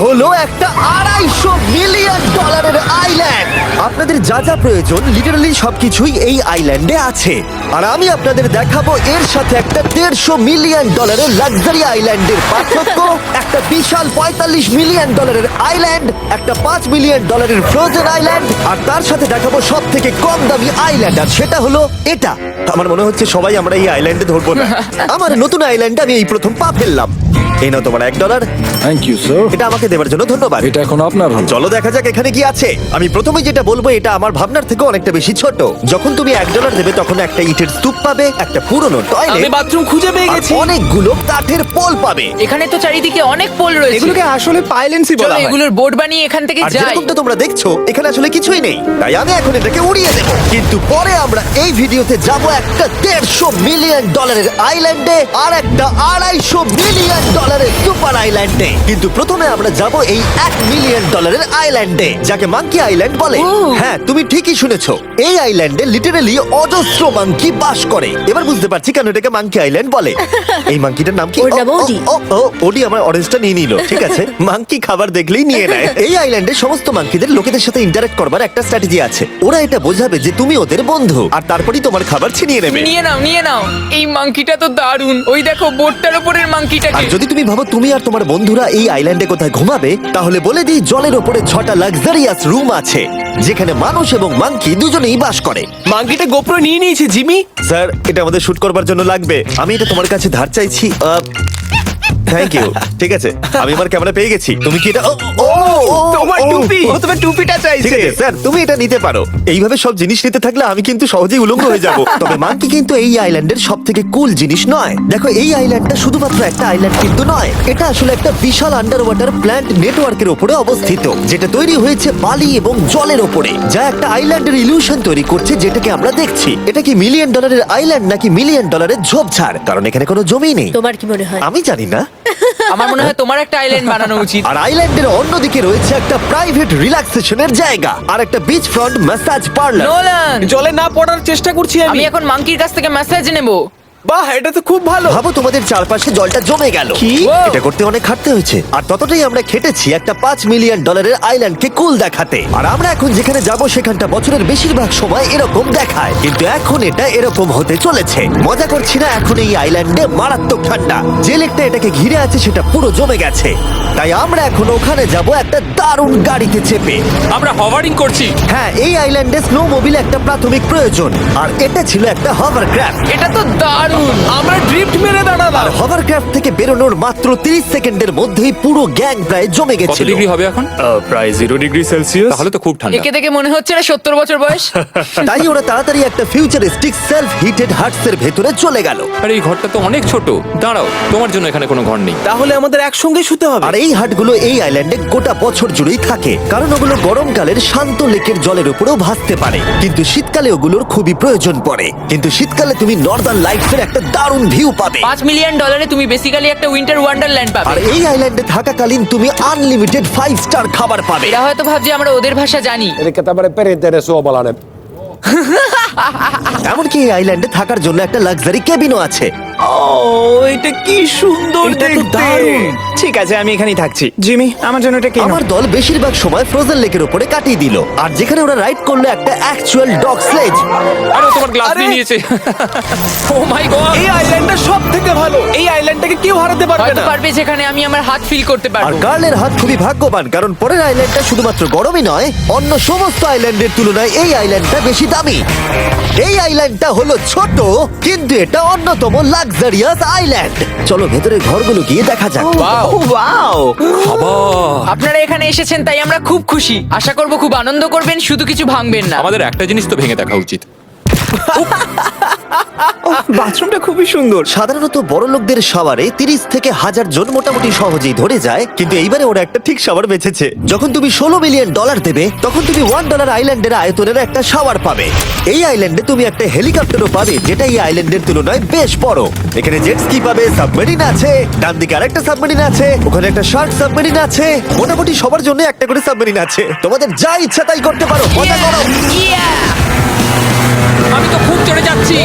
হলো একটা $250 million island. আপনাদের যা যা প্রয়োজন লিটারালি সবকিছুই এই আইল্যান্ডে আছে, আর আমি আপনাদের দেখাবো এর সাথে একটা $150 মিলিয়ন লাক্সারি আইল্যান্ডের পার্থক্য। একটা বিশাল $45 মিলিয়ন আইল্যান্ড, একটা $5 মিলিয়ন ফ্রোজেন আইল্যান্ড, আর তার সাথে দেখাবো সব থেকে কম দামি আইল্যান্ড, আর সেটা হলো এটা। আমার মনে হচ্ছে সবাই আমরা এই আইল্যান্ডে ধরবো না। আমার নতুন আইল্যান্ডে আমি এই প্রথম পা ফেললাম। এই নাও তোমার $1। Thank you sir. এটা আমাকে দেওয়ার জন্য ধন্যবাদ। এটা এখন আপনার হলো। চলো দেখা যাক এখানে কি আছে। আমি প্রথমে যেটা বলবো এটা আমার ভাবনার থেকে অনেকটা বেশি ছোট। যখন তুমি $1 দেবে তখন একটা ইটের স্তূপ পাবে, একটা পুরনো আমি টয়লেট, বাথরুম খুঁজে পেয়ে গেছি। অনেকগুলো কাঠের পোল পাবে। এখানে তো চারিদিকে অনেক পোল রয়েছে। এগুলোকে আসলে পাইলেন্সি বলা চলো হয়। এগুলোর বোর্ড বানিয়ে এখান থেকে আর যাই। যেরকমটা তোমরা দেখছো এখানে আসলে কিছুই নেই, তাই আমি এখন এটাকে উড়িয়ে দেবো। কিন্তু পরে আমরা এই ভিডিওতে যাব একটা $150 মিলিয়ন আইল্যান্ডে আর একটা $250 মিলিয়ন সুপার আইল্যান্ডে। কিন্তু প্রথমে আমরা যাব এই $1 মিলিয়ন আইল্যান্ডে, যাকে মাঙ্কি আইল্যান্ড বলে। হ্যাঁ, তুমি ঠিকই শুনেছো, এই আইল্যান্ডে লিটারালি অজস্র মাঙ্কি বাস করে। এবার বুঝতে পারছি কেন এটাকে মাঙ্কি আইল্যান্ড বলে। এই মাঙ্কিটার নাম কি? ওর নাম ওডি। ওডি আমার অরেঞ্জটা নিয়ে নিল। ঠিক আছে, মাঙ্কি খাবার দেখলেই নিয়ে নেয়। এই আইল্যান্ডে সমস্ত মাঙ্কিদের লোকেদের সাথে ইন্টারঅ্যাক্ট করবার একটা স্ট্র্যাটেজি আছে। ওরা এটা বোঝাবে যে তুমি ওদের বন্ধু, আর তারপরেই তোমার খাবার ছিনিয়ে নেবে। নিয়ে নাও নিয়ে নাও। এই মাংকিটা তো দারুণ। ওই দেখো বোর্ডটার উপরের আর মাংকিটাকে। যদি তুমি ভাবো তুমি আর তোমার বন্ধুরা এই আইল্যান্ডে কোথায় ঘুমাবে, তাহলে বলে দিই জলের ওপরে 6টা লাক্সারিয়াস রুম আছে, যেখানে মানুষ এবং মাঙ্কি দুজনেই বাস করে। মাঙ্কিটা গোপ্রো নিয়ে নিয়েছে জিমি। স্যার, এটা আমাদের শুট করবার জন্য লাগবে। আমি এটা তোমার কাছে ধার চাইছি। Thank you. ঠিক আছে, আমি আমার ক্যামেরা পেয়ে গেছি। তুমি কি এটা তোমার টুপি। ও তোমার টুপিটা ঠিক চাইছে। আছে স্যার, তুমি এটা নিতে পারো। এইভাবে সব জিনিস নিতে থাকলে আমি কিন্তু সহজেই উলঙ্গ হয়ে যাব। তবে মাঙ্কি কিন্তু এই আইল্যান্ডের সব থেকে কুল জিনিস নয়। দেখো, এই আইল্যান্ডটা শুধুমাত্র একটা আইল্যান্ড কিন্তু নয়, এটা আসলে একটা বিশাল আন্ডার ওয়াটার প্ল্যান্ট নেটওয়ার্কের উপরে অবস্থিত, যেটা তৈরি হয়েছে বালি এবং জলের উপরে, যা একটা আইল্যান্ডের ইলিউশন তৈরি করছে, যেটাকে আমরা দেখছি। এটা কি $1 মিলিয়ন আইল্যান্ড নাকি $1 মিলিয়ন ঝোপঝাড়? কারণ এখানে কোনো জমি নেই। তোমার কি মনে হয়? আমি জানি না। আমার মনে হয় তোমার একটা আইল্যান্ড বানানো উচিত। আর আইল্যান্ডের অন্যদিকে রয়েছে একটা প্রাইভেট রিল্যাক্সেশনের জায়গা আর একটা beach front massage parlour. Nolan, জলে না পড়ার চেষ্টা করছি আমি আমি। এখন মাংকির কাছ থেকে মেসেজ নেব। বাহ, এটা তো খুব ভালো। ভাবো তোমাদের চারপাশে জলটা জমে গেল। কি? এটা করতে অনেক খাটতে হয়েছে, আর ততটাই আমরা খেটেছি একটা $5 মিলিয়ন আইল্যান্ডকে কুল দেখাতে। আর আমরা এখন যেখানে যাব সেখানটা বছরের বেশিরভাগ সময় এরকম দেখায়, কিন্তু এখন এটা এরকম হতে চলেছে। মজা করছি না, এখন এই আইল্যান্ডে মারাত্মক ঠান্ডা। যে লেকটা এটাকে ঘিরে আছে সেটা পুরো জমে গেছে, তাই আমরা এখন ওখানে যাব একটা দারুণ গাড়িতে চেপে। আমরা হভারিং করছি। হ্যাঁ, এই আইল্যান্ডে স্নো মোবিল একটা প্রাথমিক প্রয়োজন, আর এটা ছিল একটা হভারক্রাফট। এটা তো দারুণ। আমরা ড্রিফট মেরে দাঁড়ালাম। আর হভারক্রাফট থেকে বেরোনোর মাত্র 30 সেকেন্ডের মধ্যেই পুরো গ্যাং প্রায় জমে কত গেছিল। ডিগ্রি হবে এখন? প্রায় 0°C। তাহলে তো খুব ঠান্ডা। একে দেখে মনে হচ্ছে না 70 বছর বয়স। তাই ওরা তাড়াতাড়ি একটা ফিউচারিস্টিক সেলফ হিটেড হাটস এর ভেতরে চলে গেল। আরে এই ঘরটা তো অনেক ছোট। দাঁড়াও, তোমার জন্য এখানে কোনো ঘর নেই। তাহলে আমাদের একসঙ্গে শুতে হবে। আর এই হাটগুলো এই আইল্যান্ডে গোটা বছর জুড়েই থাকে, কারণ ওগুলো গরমকালের শান্ত লেকের জলের উপরেও ভাসতে পারে, কিন্তু শীতকালে ওগুলোর খুবই প্রয়োজন পড়ে। কিন্তু শীতকালে তুমি নর্দার্ন লাইটস এর একটা দারুণ ভিউ পাবে। $5 মিলিয়ন তুমি বেসিক্যালি একটা উইন্টার ওয়ান্ডারল্যান্ড পাবে। আর এই আইল্যান্ডে থাকাকালীন তুমি আনলিমিটেড 5 স্টার খাবার পাবে। এরা হয়তো ভাবছে আমরা ওদের ভাষা জানি। Eli tämmöinen perinteinen suomalainen. এমনকি এই আইল্যান্ডে থাকার জন্য একটা লাক্সারি কেবিনও আছে। ও, এটা কি সুন্দর এটা তো দেখতে। দারুণ। ঠিক আছে, আমি এখানেই থাকছি। জিমি, আমার জন্য এটা কি? আমার দল বেশিরভাগ সময় ফ্রোজেন লেকের উপরে কাটিয়ে দিল, আর যেখানে ওরা রাইড করলো একটা অ্যাকচুয়াল ডগ স্লেজ। আরে ও তোমার গ্লাস আরে! নিয়ে নিয়েছে। ও মাই গড। এই আইল্যান্ডটা সব থেকে ভালো। এই আইল্যান্ডটাকে কেউ হারাতে পারবে হয়তো না। পারবে, যেখানে আমি আমার হাত ফিল করতে আর পারবো। গার্লের হাত খুবই ভাগ্যবান, কারণ পরের আইল্যান্ডটা শুধুমাত্র গরমই নয়, অন্য সমস্ত আইল্যান্ডের তুলনায় এই আইল্যান্ডটা বেশি দামি। এই আইল্যান্ডটা হলো ছোট, কিন্তু এটা অন্যতম লাক্সারিয়াস আইল্যান্ড। চলো ভেতরের ঘরগুলো গিয়ে দেখা যাক। ওয়াও। খাবার। আপনারা এখানে এসেছেন তাই আমরা খুব খুশি। আশা করব খুব আনন্দ করবেন, শুধু কিছু ভাঙবেন না। আমাদের একটা জিনিস তো ভেঙে দেখা উচিত। বাথরুমটা খুবই সুন্দর। সাধারণত বড় লোকদের শাওয়ারে 30 থেকে 1000 জন মোটামুটি সহজেই ধরে যায়, কিন্তু এইবারে ওরা একটা ঠিক শাওয়ার বেছেছে। যখন তুমি $16 মিলিয়ন দেবে, তখন তুমি $1 আইল্যান্ডের আয়তনের একটা শাওয়ার পাবে। এই আইল্যান্ডে তুমি একটা হেলিকপ্টারও পাবে, যেটা এই আইল্যান্ডের তুলনায় বেশ বড়। এখানে জেট স্কি পাবে, সাবমেরিন আছে, ডান দিকে আরেকটা সাবমেরিন আছে, ওখানে একটা শার্ক সাবমেরিন আছে। মোটামুটি সবার জন্য একটা করে সাবমেরিন আছে। তোমাদের যা ইচ্ছা তাই করতে পারো, মজা করো। Yeah! আমি তো খুব চড়ে যাচ্ছি।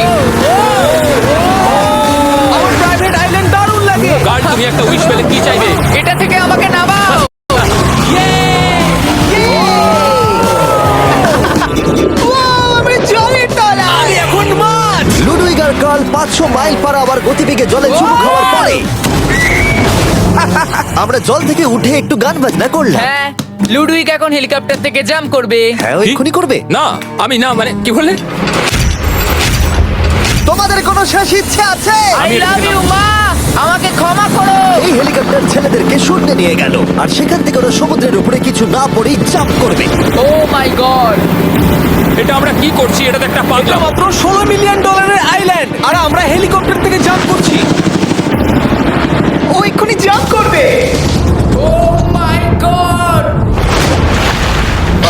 আমার প্রাইভেট আইল্যান্ড দারুণ লাগে। গার্ড, তুমি একটা উইশ পেলে কি চাইবে? এটা থেকে আমাকে নামাও। আমরা জল থেকে উঠে একটু গান বাজনা করলাম। হ্যাঁ লুডুইক এখন হেলিকপ্টার থেকে জাম্প করবে। হ্যাঁ, ও এক্ষুনি করবে। না আমি না মানে কি বললে? তোমাদের কোনো শেষ ইচ্ছে আছে? আই লাভ ইউ মা, আমাকে ক্ষমা করো। এই হেলিকপ্টার ছেলেদেরকে শূন্যে নিয়ে গেল আর সেখান থেকে ওরা সমুদ্রের উপরে কিছু না পড়েই জাম্প করবে। ও মাই গড, এটা আমরা কি করছি? এটা তো একটা এটা পাগলাম। মাত্র $16 মিলিয়ন আইল্যান্ড আর আমরা হেলিকপ্টার থেকে জাম্প করছি। ও এক্ষুনি জাম্প করবে। ও মাই গড,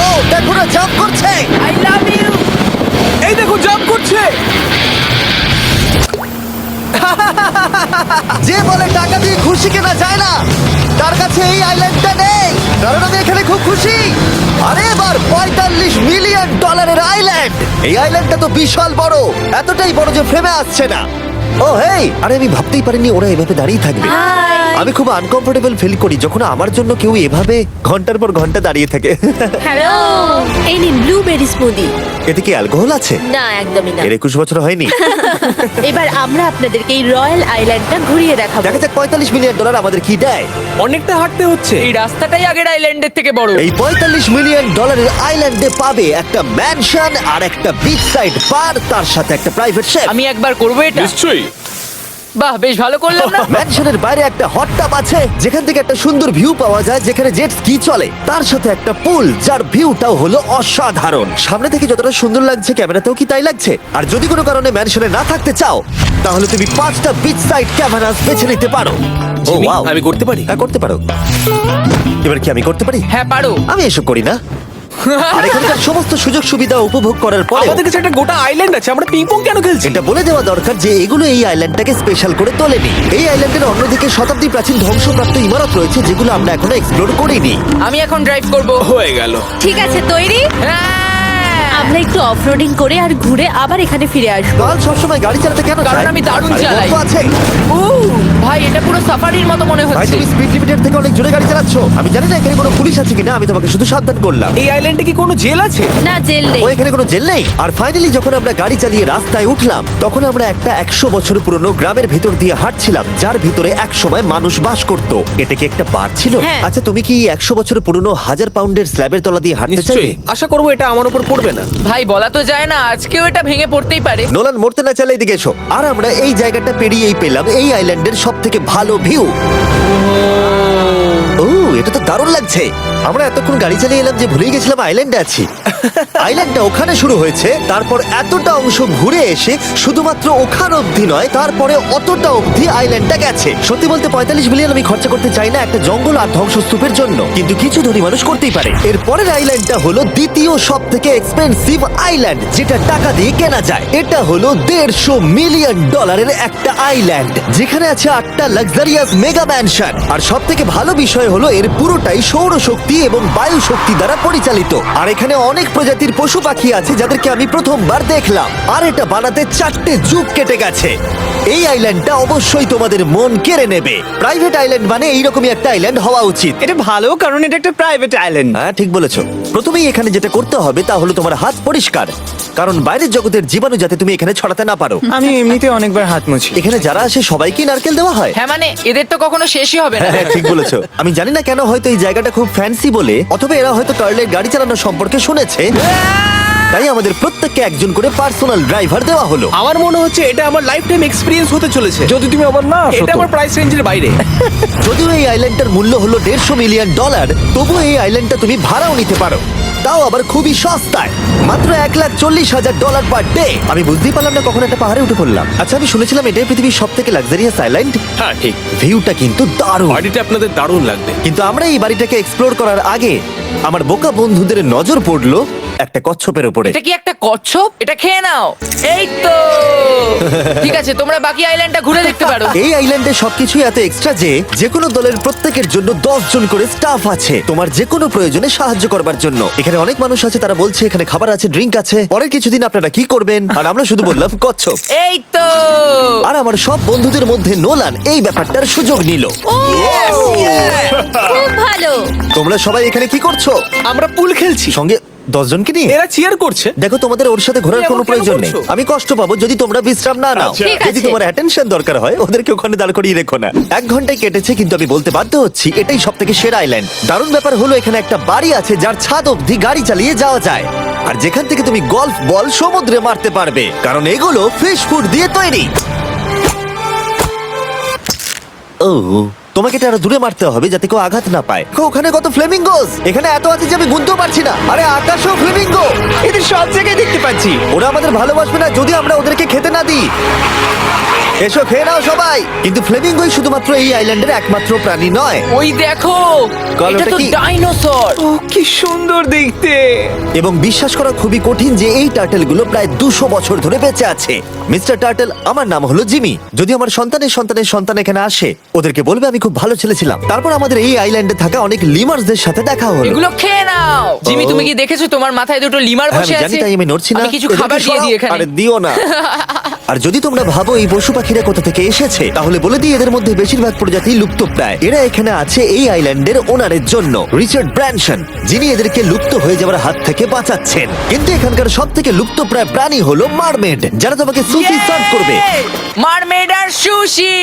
ও দেখো না, জাম্প করছে। I love you. এই দেখো জাম্প করছে। যে বলে টাকা দিয়ে খুশি কেনা যায় না, তার কাছে এই আইল্যান্ডটা নেই। কারণ আমি এখানে খুব খুশি। আরে এবার $45 মিলিয়ন আইল্যান্ড। এই আইল্যান্ডটা তো বিশাল বড়, এতটাই বড় যে ফ্রেমে আসছে না। ও হেই, আরে আমি ভাবতেই পারিনি ওরা এভাবে দাঁড়িয়ে থাকবে। আমি খুব আনকমফোর্টেবল ফিল করি যখন আমার জন্য কেউ এভাবে ঘন্টার পর ঘন্টা দাঁড়িয়ে থাকে। হ্যালো, এই নিন ব্লুবেরি স্মুদি। এতে কি অ্যালকোহল আছে? না, একদমই না। এর 21 বছর হয়নি। এবার আমরা আপনাদেরকে এই রয়্যাল আইল্যান্ডটা ঘুরিয়ে দেখাবো। দেখা যাক $45 মিলিয়ন আমাদের কি দেয়। অনেকটা হাঁটতে হচ্ছে। এই রাস্তাটাই আগের আইল্যান্ডের থেকে বড়। এই $45 মিলিয়ন আইল্যান্ডে পাবে একটা ম্যানশন আর একটা বিচ সাইড বার, তার সাথে একটা প্রাইভেট শেফ। আমি একবার করবো এটা। নিশ্চয়ই। বাহ, বেশ ভালো করলাম না? ম্যানশনের বাইরে একটা হট টাব আছে যেখান থেকে একটা সুন্দর ভিউ পাওয়া যায়, যেখানে জেট স্কি চলে। তার সাথে একটা পুল যার ভিউটাও হলো অসাধারণ। সামনে থেকে যতটা সুন্দর লাগছে ক্যামেরাতেও কি তাই লাগছে। আর যদি কোনো কারণে ম্যানশনে না থাকতে চাও তাহলে তুমি 5টা বিচ সাইড ক্যামেরাস বেছে নিতে পারো। ও জিমি, ওয়াও, আমি করতে পারি? হ্যাঁ করতে পারো। এবার কি আমি করতে পারি? হ্যাঁ পারো। আমি এসব করি না। আর এখানকার সমস্ত সুযোগ সুবিধা উপভোগ করার পরে আমাদের কাছে একটা গোটা আইল্যান্ড আছে, আমরা পিং পং কেন খেলছি? এটা বলে দেওয়া দরকার যে এগুলো এই আইল্যান্ডটাকে স্পেশাল করে তোলেনি। এই আইল্যান্ডের অন্যদিকে শতাব্দী প্রাচীন ধ্বংসপ্রাপ্ত ইমারত রয়েছে যেগুলো আমরা এখনো এক্সপ্লোর করিনি। আমি এখন ড্রাইভ করবো। হয়ে গেল। ঠিক আছে, তৈরি? হ্যাঁ। আমরা একটু অফরোডিং করে আর ঘুরে আবার এখানে ফিরে আসবো। কাল সবসময় গাড়ি চালাতে কেন কারণ চায়? আমি দারুণ আরে চালাই। গল্প আছে। ভাই এটা পুরো সাফারির মতো মনে ভাই হচ্ছে। তুমি স্পিড লিমিটের থেকে অনেক জোরে গাড়ি চালাচ্ছ। আমি জানি না এখানে কোনো পুলিশ আছে কিনা, আমি তোমাকে শুধু সাবধান করলাম। এই আইল্যান্ডে কি কোনো জেল আছে? না, জেল নেই। ও এখানে কোনো জেল নেই। আর ফাইনালি যখন আমরা গাড়ি চালিয়ে রাস্তায় উঠলাম তখন আমরা একটা 100 বছর পুরনো গ্রামের ভেতর দিয়ে হাঁটছিলাম, যার ভিতরে এক সময় মানুষ বাস করত। এটা কি একটা বার ছিল? হ্যাঁ। আচ্ছা, তুমি কি 100 বছর পুরনো 1000 পাউন্ডের স্ল্যাবের তলা দিয়ে হাঁটতে চাইবে? নিশ্চয়ই। আশা করবো এটা আমার উপর পড়বে না। ভাই বলা তো যায় না, আজকেও এটা ভেঙে পড়তেই পারে। নোলান মরতে না চাইলে এদিকে এসো। আর আমরা এই জায়গাটা পেরিয়েই পেলাম এই আইল্যান্ডের সব থেকে ভালো ভিউ। ও, এটা তো দারুণ লাগছে। আমরা এতক্ষণ গাড়ি চালিয়ে এলাম যে ভুলেই গেছিলাম আইল্যান্ডে আছি। আইল্যান্ডটা ওখানে শুরু হয়েছে, তারপর এতটা অংশ ঘুরে এসে শুধুমাত্র ওখান অবধি নয়, তারপরে অতটা অবধি আইল্যান্ডটা গেছে। সত্যি বলতে 45 মিলিয়ন আমি খরচা করতে চাই না একটা জঙ্গল আর ধ্বংসস্তূপের জন্য, কিন্তু কিছু ধনী মানুষ করতেই পারে। এর পরের আইল্যান্ডটা হলো দ্বিতীয় সব থেকে এক্সপেন্সিভ আইল্যান্ড, যেটা টাকা দিয়ে কেনা যায়। এটা হলো $150 মিলিয়ন একটা আইল্যান্ড, যেখানে আছে 8টা লাক্সারিয়াস মেগা ম্যানশন। আর সব থেকে ভালো বিষয় হলো এর পুরোটাই সৌরশক্তি এবং বায়ু শক্তি দ্বারা পরিচালিত। আর এখানে অনেক প্রজাতির পশু পাখি আছে যাদেরকে আমি প্রথমবার দেখলাম। আর এটা বানাতে 4টে যুগ কেটে গেছে। এই আইল্যান্ডটা অবশ্যই তোমাদের মন কেড়ে নেবে। প্রাইভেট আইল্যান্ড মানে এইরকমই একটা আইল্যান্ড হওয়া উচিত। এটা ভালো, কারণ এটা একটা প্রাইভেট আইল্যান্ড। হ্যাঁ, ঠিক বলেছো। প্রথমেই এখানে যেটা করতে হবে তা হলো তোমার হাত পরিষ্কার, কারণ বাইরের জগতের জীবাণু যাতে তুমি এখানে ছড়াতে না পারো। আমি এমনিতে অনেকবার হাত মুছি। এখানে যারা আসে সবাইকেই নারকেল দেওয়া হয়। হ্যাঁ মানে এদের তো কখনো শেষই হবে না। হ্যাঁ, ঠিক বলেছো। আমি জানি না কেন, হয়তো এই জায়গাটা খুব ফ্যান্সি বলে, অথবা এরা হয়তো কার্লের গাড়ি চালানো সম্পর্কে শুনেছে, তাই আমাদের প্রত্যেককে একজন করে পার্সোনাল ড্রাইভার দেওয়া হলো। আমার মনে হচ্ছে এটা আমার লাইফ টাইম এক্সপিরিয়েন্স হতে চলেছে। যদি তুমি আবার না আসো এটা তো। আমার প্রাইস রেঞ্জের বাইরে। যদিও এই আইল্যান্ডটার মূল্য হলো $150 মিলিয়ন, তবুও এই আইল্যান্ডটা তুমি ভাড়াও নিতে পারো, তাও আবার খুবই সস্তায়, মাত্র $1,40,000 পার ডে। আমি বুঝতেই পারলাম না কখন একটা পাহাড়ে উঠে পড়লাম। আচ্ছা, আমি শুনেছিলাম এটাই পৃথিবীর সব থেকে লাক্সারিয়াস আইল্যান্ড। হ্যাঁ ঠিক, ভিউটা কিন্তু দারুণ। বাড়িটা আপনাদের দারুণ লাগবে। কিন্তু আমরা এই বাড়িটাকে এক্সপ্লোর করার আগে আমার বোকা বন্ধুদের নজর পড়লো একটা কচ্ছপের উপরে। এটা কি একটা কচ্ছপ? এটা খেয়ে নাও। এই তো ঠিক আছে, তোমরা বাকি আইল্যান্ডটা ঘুরে দেখতে পারো। এই আইল্যান্ডে সবকিছু এত এক্সট্রা যে কোনো দলের প্রত্যেকের জন্য 10 জন করে স্টাফ আছে তোমার যে কোনো প্রয়োজনে সাহায্য করবার জন্য। এখানে অনেক মানুষ আছে, তারা বলছে এখানে খাবার আছে, ড্রিঙ্ক আছে, পরের কিছুদিন আপনারা কি করবেন, আর আমরা শুধু বললাম কচ্ছপ। এই তো আর আমার সব বন্ধুদের মধ্যে নোলান এই ব্যাপারটার সুযোগ নিল। খুব ভালো। তোমরা সবাই এখানে কি করছো? আমরা পুল খেলছি। সঙ্গে 10 জনকে নিয়ে? এরা চিয়ার করছে। দেখো, তোমাদের ওর সাথে ঘোরার তুমি কোনো এমন কেন প্রয়োজন নেই। করছো? আমি কষ্ট পাবো যদি তোমরা বিশ্রাম না নাও। ঠিক যদি আছে। তোমার অ্যাটেনশন দরকার হয়, ওদেরকে ওখানে দাঁড় করিয়ে রেখো না। 1 ঘন্টায় কেটেছে, কিন্তু আমি বলতে বাধ্য হচ্ছি এটাই সব থেকে সেরা আইল্যান্ড। দারুণ ব্যাপার হলো এখানে একটা বাড়ি আছে যার ছাদ অবধি গাড়ি চালিয়ে যাওয়া যায়, আর যেখান থেকে তুমি গলফ বল সমুদ্রে মারতে পারবে, কারণ এগুলো ফিশ ফুড দিয়ে তৈরি। ও, তোমাকে এটা আরো দূরে মারতে হবে যাতে কেউ আঘাত না পায়। ওখানে কত ফ্লেমিঙ্গোস! এখানে এত আছে যে আমি গুনতেও পারছি না। আরে আকাশও ফ্লেমিঙ্গো! এদের সব জায়গায় দেখতে পাচ্ছি। ওরা আমাদের ভালোবাসবে না যদি আমরা ওদেরকে খেতে না দিই। এসো, খেয়ে নাও সবাই। কিন্তু ফ্লেমিঙ্গোই শুধুমাত্র এই আইল্যান্ডের একমাত্র প্রাণী নয়। ওই দেখো, কাল এটা ওটা তো কি? ডাইনোসর। ও কি সুন্দর দেখতে। এবং বিশ্বাস করা খুবই কঠিন যে এই টার্টেলগুলো প্রায় 200 বছর ধরে বেঁচে আছে। মিস্টার টার্টেল, আমার নাম হলো জিমি। যদি আমার সন্তানের সন্তানের সন্তান এখানে আসে, ওদেরকে বলবে আমি খুব ভালো ছেলে ছিলাম। তারপর আমাদের এই আইল্যান্ডে থাকা অনেক লিমার্সদের সাথে দেখা হলো। এগুলো খেয়ে নাও। জিমি, তুমি কি দেখেছো তোমার মাথায় দুটো লিমার হ্যাঁ, বসে আমি জানি, আছে? তাই আমি নড়ছি না। আমি কিছু এদেরকে খাবার দিয়ে সরাও। দিই এখানে। আরে দিও না। আর যদি তোমরা ভাবো এই পশু পাখিরা কোথা থেকে এসেছে, তাহলে বলে দিই এদের মধ্যে বেশিরভাগ প্রজাতি লুপ্তপ্রায়। এরা এখানে আছে এই আইল্যান্ডের ওনারের জন্য, রিচার্ড ব্র্যানসন, যিনি এদেরকে লুপ্ত হয়ে যাওয়ার হাত থেকে বাঁচাচ্ছেন। কিন্তু এখানকার সব থেকে লুপ্তপ্রায় প্রাণী হলো মারমেড, যারা তোমাকে সুশি সার্ভ করবে। মারমেড আর সুশি।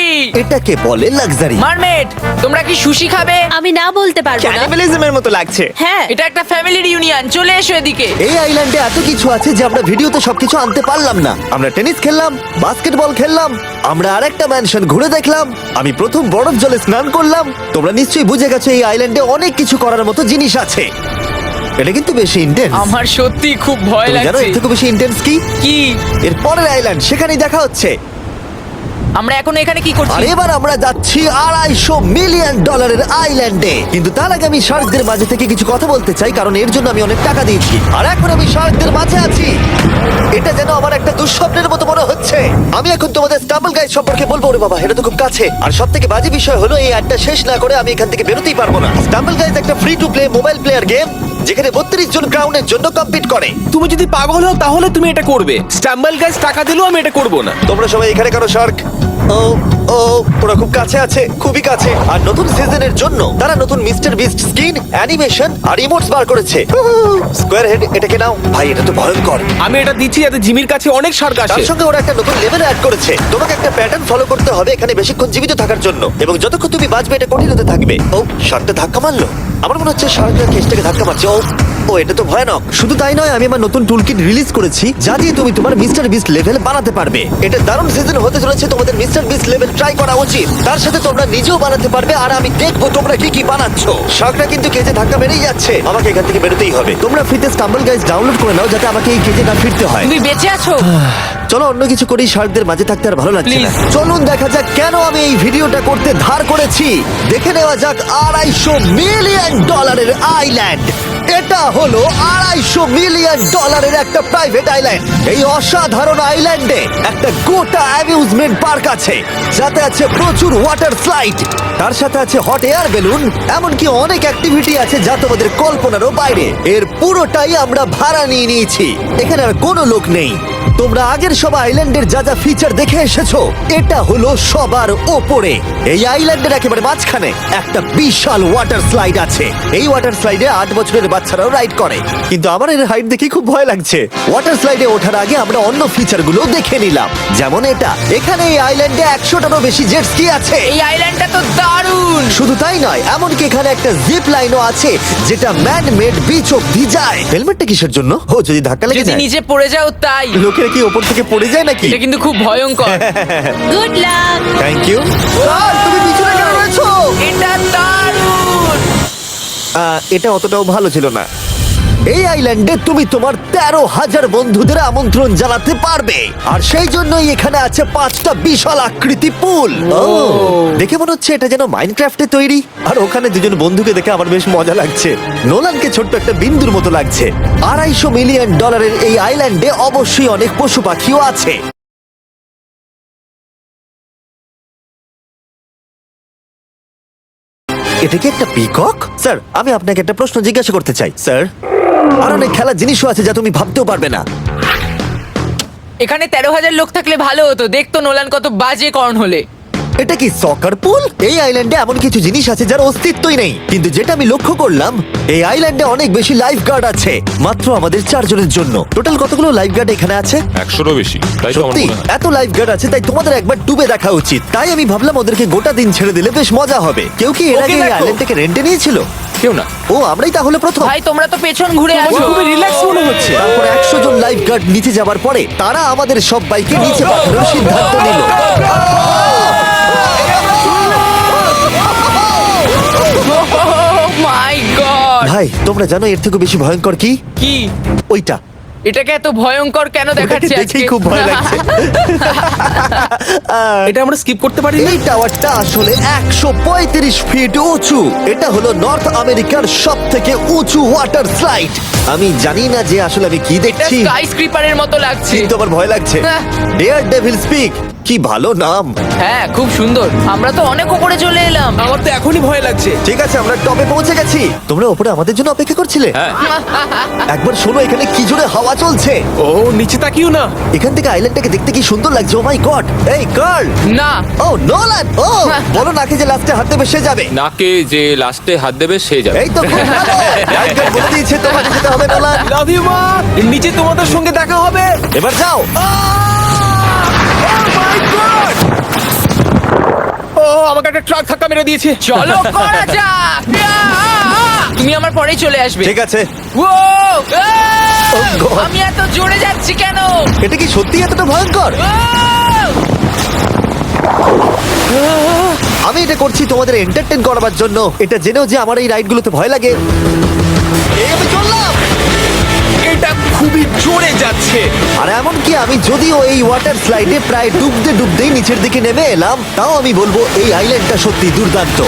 এটাকে বলে লাক্সারি। মারমেড, তোমরা কি সুশি খাবে? আমি না বলতে পারবো না। ক্যানিবালিজমের মতো লাগছে। হ্যাঁ, এটা একটা ফ্যামিলি রিউনিয়ন, চলে এসো এদিকে। এই আইল্যান্ডে এত কিছু আছে যে আমরা ভিডিওতে সবকিছু আনতে পারলাম না। আমরা টেনিস খেললাম, বাস্কেটবল খেললাম, আমরা আরেকটা ম্যানশন ঘুরে দেখলাম, আমি প্রথম বরফ জলে স্নান করলাম। তোমরা নিশ্চয়ই বুঝে গেছো এই আইল্যান্ডে অনেক কিছু করার মতো জিনিস আছে। এটা কিন্তু বেশি ইন্টেন্স। আমার সত্যি খুব ভয় তুমি জানো লাগছে। এর থেকে বেশি ইন্টেন্স কি? কি? এর পরের আইল্যান্ড, সেখানেই দেখা হচ্ছে। আমরা এখন এখানে কি আর করছি? এবার আমরা যাচ্ছি $250 মিলিয়ন আইল্যান্ডে। কিন্তু তার আগে আমি শার্কদের মাঝে থেকে কিছু কথা বলতে চাই, কারণ এর জন্য আমি অনেক টাকা দিয়েছি। আর এখন আমি শার্কদের মাঝে আছি। এটা যেন আমার একটা দুঃস্বপ্নের মতো মনে হচ্ছে। আমি এখন তোমাদের স্টাম্বল গাইড সম্পর্কে বলবো। ওরে বাবা, এটা তো খুব কাছে। আর সব থেকে বাজে বিষয় হলো এই অ্যাডটা শেষ না করে আমি এখান থেকে বেরোতেই পারবো না। স্টাম্বল গাইজ একটা free to play mobile player game, যেখানে 32 জন ক্রাউনের জন্য কম্পিট করে। তুমি যদি পাগল হও তাহলে তুমি এটা করবে। স্ট্যাম্বল গাইজ টাকা দিলেও আমি এটা করব না। তোমরা সবাই এখানে কেন শার্ক? ও ও, ওরা খুব কাছে আছে, খুবই কাছে। আর নতুন সিজনের জন্য তারা নতুন মিস্টার বিস্ট স্কিন, অ্যানিমেশন আর ইমোটস বার করেছে। স্কোয়ার হেড, এটাকে নাও ভাই, এটা তো ভয়ঙ্কর। আমি এটা দিচ্ছি যাতে জিমির কাছে অনেক শার্ক তার আসে। সঙ্গে ওরা একটা নতুন লেভেল অ্যাড করেছে। তোমাকে একটা প্যাটার্ন ফলো করতে হবে এখানে বেশিক্ষণ জীবিত থাকার জন্য, এবং যতক্ষণ তুমি বাঁচবে এটা কঠিন হতে থাকবে। ও, শার্কটা ধাক্কা মারলো। আমার মনে হচ্ছে শার্কটা কেসটাকে ধাক্কা মারছে। ও ও, এটা তো ভয়ানক। শুধু তাই নয়, আমি আমার নতুন টুলকিট রিলিজ করেছি যা দিয়ে তুমি তোমার মিস্টার বিস্ট লেভেল বানাতে পারবে। এটা দারুণ সিজন হতে চলেছে, তোমাদের মিস্টার বিস্ট লেভেল ট্রাই করা উচিত। তার সাথে তোমরা নিজেও বানাতে পারবে, আর আমি দেখবো তোমরা কি কি বানাচ্ছ। শার্কটা কিন্তু কেজে ধাক্কা মেরেই যাচ্ছে, আমাকে এখান থেকে বেরোতেই হবে। তোমরা ফ্রিতে স্টাম্বল গাইজ ডাউনলোড করে নাও যাতে আমাকে এই কেজে না ফিরতে হয়। তুমি বেঁচে আছো? চলো অন্য কিছু করি, শার্কদের মাঝে থাকতে আর ভালো লাগছে না। Please. চলুন দেখা যাক কেন আমি এই ভিডিওটা করতে ধার করেছি। দেখে নেওয়া যাক $250 মিলিয়ন আইল্যান্ড। এটা হলো $250 মিলিয়ন একটা প্রাইভেট আইল্যান্ড। এই অসাধারণ আইল্যান্ডে একটা গোটা অ্যামিউজমেন্ট পার্ক আছে, যাতে আছে প্রচুর ওয়াটার স্লাইড, তার সাথে আছে হট এয়ার বেলুন, এমনকি অনেক অ্যাক্টিভিটি আছে যা তোমাদের কল্পনারও বাইরে। এর পুরোটাই আমরা ভাড়া নিয়ে নিয়েছি। এখানে আর কোনো লোক নেই। তোমরা আগের সব আইল্যান্ডের যা যা ফিচার দেখে এসেছো, এটা হলো সবার ওপরে। এই আইল্যান্ডের একেবারে মাঝখানে একটা বিশাল ওয়াটার স্লাইড আছে। এই ওয়াটার স্লাইডে 8 বছরের বাচ্চারাও রাইড করে, কিন্তু আমার এর হাইট দেখে খুব ভয় লাগছে। ওয়াটার স্লাইডে ওঠার আগে আমরা অন্য ফিচারগুলো দেখে নিলাম, যেমন এটা। এখানে এই আইল্যান্ডে 100টারও বেশি জেট স্কি আছে। এই আইল্যান্ডটা তো দারুণ। শুধু তাই নয়, এমনকি এখানে একটা জিপ লাইনও আছে যেটা ম্যান মেড বিচ অব্দি যায়। হেলমেটটা কিসের জন্য? ও, যদি ধাক্কা লেগে যদি যায়। নিচে পড়ে যাও তাই। লোকেরা কি ওপর থেকে পড়ে যায় নাকি? এটা কিন্তু খুব ভয়ঙ্কর। Good luck. Thank you. তুমি পিছনে কেন রয়েছো? এটা দারুণ। এটা অতটাও ভালো ছিল না। এই আইল্যান্ডে তুমি তোমার 13,000 বন্ধুদের আমন্ত্রণ জানাতে পারবে, আর সেই জন্যই এখানে আছে 5টা বিশাল আকৃতি পুল। দেখে মনে হচ্ছে এটা যেন মাইনক্রাফটে তৈরি। আর ওখানে দুজন বন্ধুকে দেখে আমার বেশ মজা লাগছে। নোলানকে ছোট্ট একটা বিন্দুর মতো লাগছে। $250 মিলিয়ন এই আইল্যান্ডে অবশ্যই অনেক পশু পাখিও আছে। এটা কি একটা পিকক? স্যার, আমি আপনাকে একটা প্রশ্ন জিজ্ঞাসা করতে চাই। স্যার, আর অনেক খেলার জিনিসও আছে যা তুমি ভাবতেও পারবে না। এখানে 13,000 লোক থাকলে ভালো হতো, দেখতো নোলান কত বাজে কর্ন হলে। এটা কি সকার পুল? এই আইল্যান্ডে এমন কিছু জিনিস আছে যার অস্তিত্বই নেই, কিন্তু যেটা আমি লক্ষ্য করলাম এই আইল্যান্ডে অনেক বেশি লাইফ গার্ড আছে, মাত্র আমাদের 4 জনের জন্য। টোটাল কতগুলো লাইফ গার্ড এখানে আছে? 100-রও বেশি, তাই তো আমার সত্যি মনে হয়। এত লাইফ গার্ড আছে, তাই তোমাদের একবার ডুবে দেখা উচিত। তাই আমি ভাবলাম ওদেরকে গোটা দিন ছেড়ে দিলে বেশ মজা হবে। কেউ কি এর ওকে আগে এই দেখো। আইল্যান্ডটাকে রেন্টে নিয়েছিল? কেউ না। ও, আমরাই তাহলে প্রথম। ভাই তোমরা তো পেছন ঘুরে আমার আসো। খুবই রিল্যাক্স মনে হচ্ছে। তারপর 100 জন লাইফ গার্ড নিচে যাবার পরে তারা আমাদের সব বাইকে নিচে পাঠানোর সিদ্ধান্ত নিল। মাই গড, ভাই, তোমরা জানো এর থেকে বেশি ভয়ঙ্কর কি? কি ওইটা। এটাকে এত ভয়ঙ্কর কেন ওটাকে দেখাচ্ছে আজকে? দেখেই খুব ভয় লাগছে। এটা আমরা স্কিপ করতে পারি না? এই টাওয়ারটা আসলে 135 ফিট উঁচু। এটা হলো নর্থ আমেরিকার সব থেকে উঁচু ওয়াটার স্লাইড। আমি জানি না যে আসলে আমি কি এটা দেখছি, স্কাই স্ক্রিপারের মতো লাগছে। কিন্তু আমার ভয় লাগছে। হ্যাঁ। ডেয়ার ডেভিল স্পিক, কি ভালো নাম। হ্যাঁ, খুব সুন্দর। আমরা তো অনেক উপরে চলে এলাম। আমার তো এখনই ভয় লাগছে। ঠিক আছে, আমরা টপে পৌঁছে গেছি। তোমরা উপরে আমাদের জন্য অপেক্ষা করছিলে? হ্যাঁ, একবার শোনো, এখানে কি জোরে হাওয়া চলছে। ও নিচে তাকিও না। এখান থেকে আইল্যান্ডটাকে দেখতে কি সুন্দর লাগছে। ও মাই গড। এই কার্ল। না, ও নোলান। ও বলো নাকি যে লাস্টে হাত দেবে সে যাবে। নাকে যে লাস্টে হাত দেবে সে যাবে। এই তো খুব ভালো। টাইগার বলে দিয়েছে তোমাকে যেতে হবে নোলান। লাভ ইউ মা। নিচে তোমাদের সঙ্গে দেখা হবে। এবার যাও। ও আমাকে একটা ট্রাক ধাক্কা মেরে দিয়েছে। চলো করা যাক। তুমি আমার পরেই চলে আসবে। ঠিক আছে। ও, God! আমি এত জোরে যাচ্ছি কেন? এটা কি সত্যি এতটা ভয়ঙ্কর? ও! আমি এটা করছি তোমাদের এন্টারটেইন করার জন্য। এটা জেনেও যে আমার এই রাইডগুলোতে ভয় লাগে। এই আমি চললাম। এটা খুবই জোরে যাচ্ছে। আর এমনকি আমি যদিও এই ওয়াটার স্লাইডে প্রায় ডুবতে ডুবতেই নিচের দিকে নেমে এলাম, তাও আমি বলবো এই আইল্যান্ডটা সত্যি দুর্দান্ত।